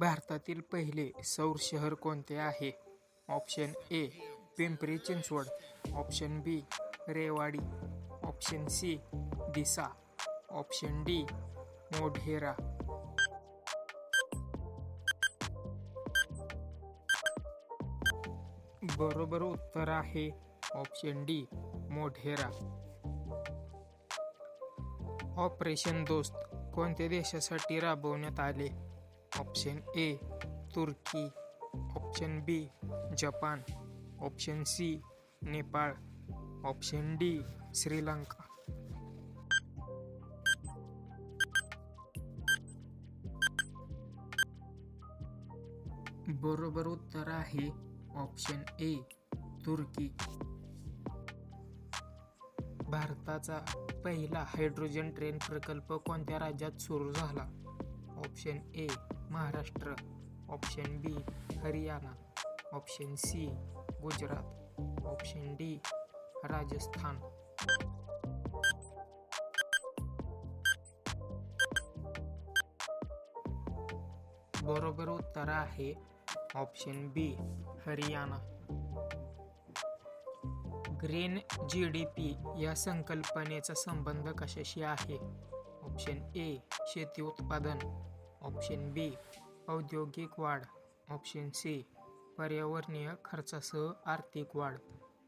भारतातील पहिले सौर शहर कोणते आहे? Option A Pimpri Chinchwad, option B Rewari, option C Disa, option D Modhera. बरोबर उत्तर आहे ऑप्शन डी मोढेरा. ऑपरेशन दोस्त कोणत्या देशासाठी राबवण्यात आले? ऑप्शन ए तुर्की, option B Japan, option C Nepal, option D Sri Lanka. बरोबर उत्तर आहे ऑप्शन ए तुर्की. भारताचा पहिला हायड्रोजन ट्रेन प्रकल्प कोणत्या राज्यात सुरू झाला? Option A Maharashtra, option B Haryana, option C Gujarat, option D Rajasthan. बरोबर उत्तर आहे option B Haryana. Green GDP या संकल्पनेचा संबंध कशाशी आहे? ऑप्शन ए शेती उत्पादन, ऑप्शन बी औद्योगिक वाढ, ऑप्शन सी पर्यावरणीय खर्चासह आर्थिक वाढ,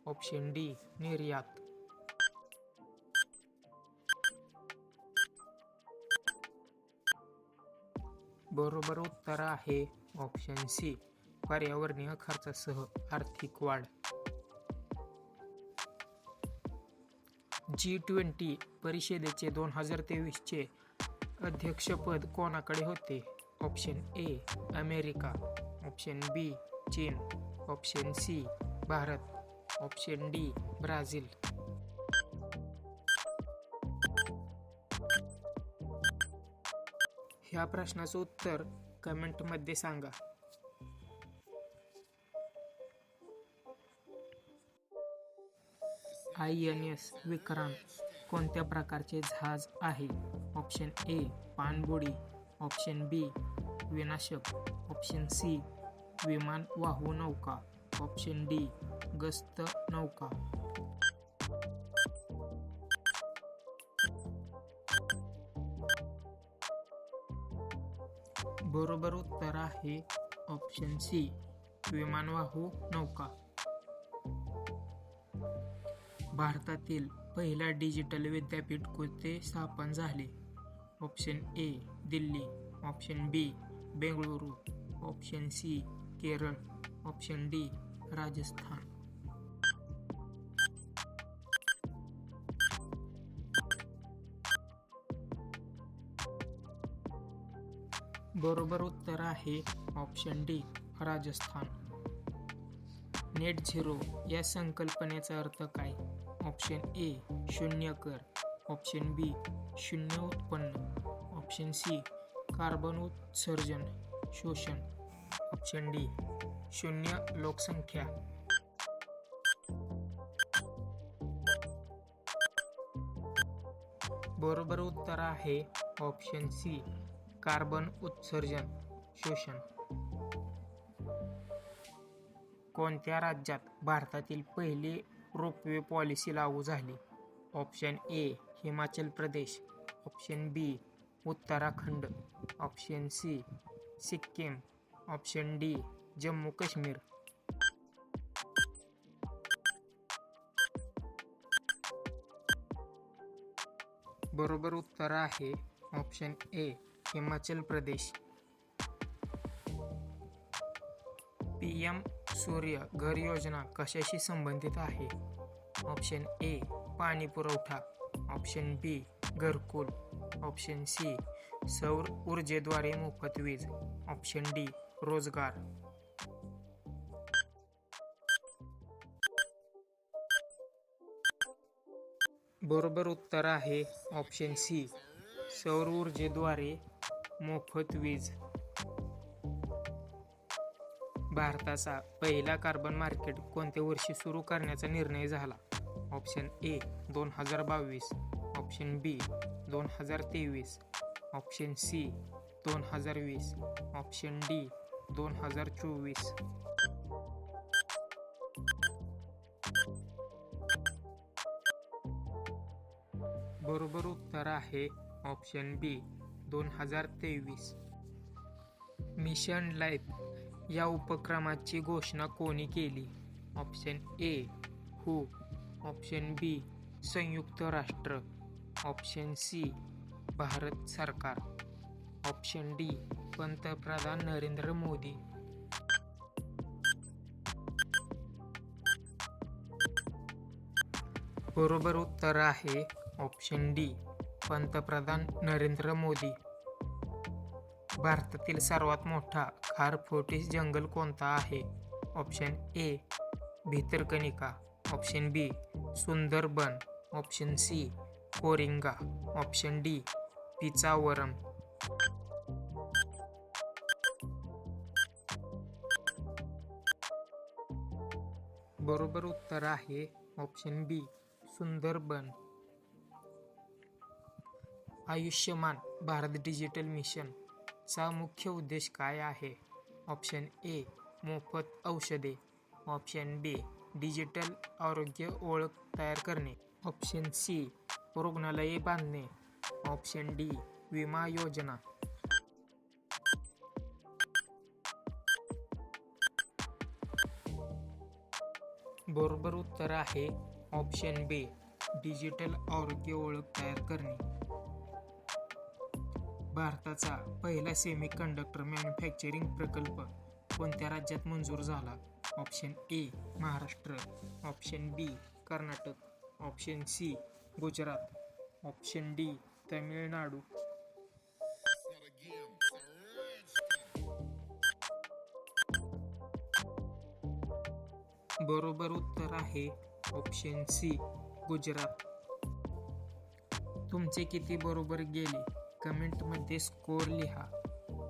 ऑप्शन डी निर्यात. बरोबर उत्तर आहे ऑप्शन सी पर्यावरणीय खर्चासह आर्थिक वाढ. G20 परिषदेचे 2023चे अध्यक्षपद कोणाकडे होते? Option A America, option B चीन, option C Bharat, option D Brazil. ह्या प्रश्नाचं उत्तर कमेंटमध्ये सांगा. INS विक्रांत कोणत्या प्रकारचे जहाज आहे? ऑप्शन ए पाणबुडी, ऑप्शन बी विनाशक, ऑप्शन सी विमान वाहू नौका, ऑप्शन डी गस्त नौका. बरोबर उत्तर आहे ऑप्शन सी विमानवाहू नौका. भारतातील पहिला डिजिटल विद्यापीठ कोठे स्थापन झाले? Option A Delhi, option B Bengaluru, option C Kerala, option D Rajasthan. बरोबर उत्तर आहे option D Rajasthan. Net zero या संकल्पनेचा अर्थ काय? ऑप्शन ए शून्य कर, ऑप्शन बी शून्य उत्पन्न, ऑप्शन सी कार्बन उत्सर्जन शोषण, ऑप्शन डी शून्य लोकसंख्या. बरोबर उत्तर आहे ऑप्शन सी कार्बन उत्सर्जन शोषण. कोणत्या राज्यात भारतातील पहिली रोपवे पॉलिसी लागू झाली? Option A Himachal Pradesh, option B Uttarakhand, option C Sikkim, option D Jammu Kashmir. बरोबर उत्तर आहे option A Himachal Pradesh. PM Surya घर योजना कशाशी संबंधित आहे? ऑप्शन ए पाणी पुरवठा, ऑप्शन बी घरकुल, ऑप्शन सी सौर ऊर्जेद्वारे मोफत वीज, ऑप्शन डी रोजगार. बरोबर उत्तर आहे ऑप्शन सी सौर ऊर्जेद्वारे मोफत वीज. भारताचा पहिला कार्बन मार्केट कोणत्या वर्षी सुरू करण्याचा निर्णय झाला? Option A 2022, option B 2023, option C 2020, option D 2024. बरोबर उत्तर आहे ऑप्शन बी 2023. मिशन लाईफ या उपक्रमाची घोषणा कोणी केली? ऑप्शन ए हू, ऑप्शन बी संयुक्त राष्ट्र, ऑप्शन सी भारत सरकार, ऑप्शन डी पंतप्रधान नरेंद्र मोदी. बरोबर उत्तर आहे ऑप्शन डी पंतप्रधान नरेंद्र मोदी. भारतातील सर्वात मोठा खारफुटी जंगल कोणता आहे? Option A Bhitarkanika, option B Sundarban, option C Coringa, option D Pichavaram. बरोबर उत्तर आहे option B Sundarban. Ayushman Bharat digital mission चा मुख्य उद्देश काय आहे? ऑप्शन ए मोफत औषधे, ऑप्शन बी डिजिटल आरोग्य ओळख तयार करणे, ऑप्शन सी रुग्णालये बांधणे, ऑप्शन डी विमा योजना. बरोबर उत्तर आहे ऑप्शन बी डिजिटल आरोग्य ओळख तयार करणे. भारताचा पहिला सेमीकंडक्टर मॅन्युफॅक्चरिंग प्रकल्प कोणत्या राज्यात मंजूर झाला? Option A Maharashtra, option B Karnataka, option C Gujarat, option D Tamil Nadu. बरोबर उत्तर आहे ऑप्शन सी गुजरात. तुमचे किती बरोबर गेले कमेंटमध्ये स्कोअर लिहा.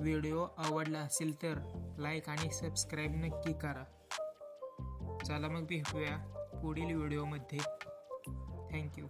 व्हिडिओ आवडला असेल तर लाईक आणि सबस्क्राईब नक्की करा. चला मग भेटूया पुढील व्हिडिओमध्ये. थँक्यू.